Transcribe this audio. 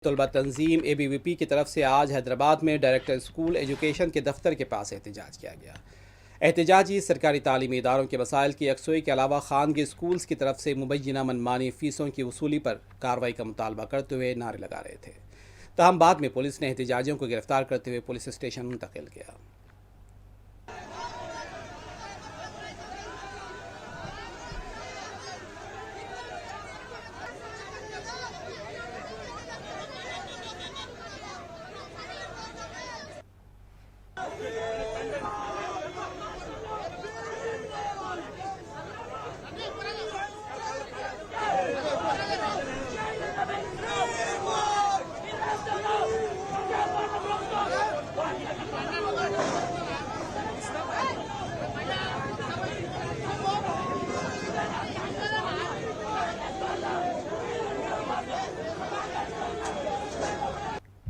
तलबा तंजीम ABVP की तरफ से आज हैदराबाद में डायरेक्टर स्कूल एजुकेशन के दफ्तर के पास एहतजाज किया गया। एहतजाजी सरकारी तालीमी इदारों के मसाइल की यकसोई के अलावा खानगी स्कूल्स की तरफ से मुबैना मनमानी फ़ीसों की वसूली पर कार्रवाई का मुतालबा करते हुए नारे लगा रहे थे। ताहम बाद में पुलिस ने एहतजाजियों को गिरफ्तार करते हुए पुलिस स्टेशन मुंतकिल किया।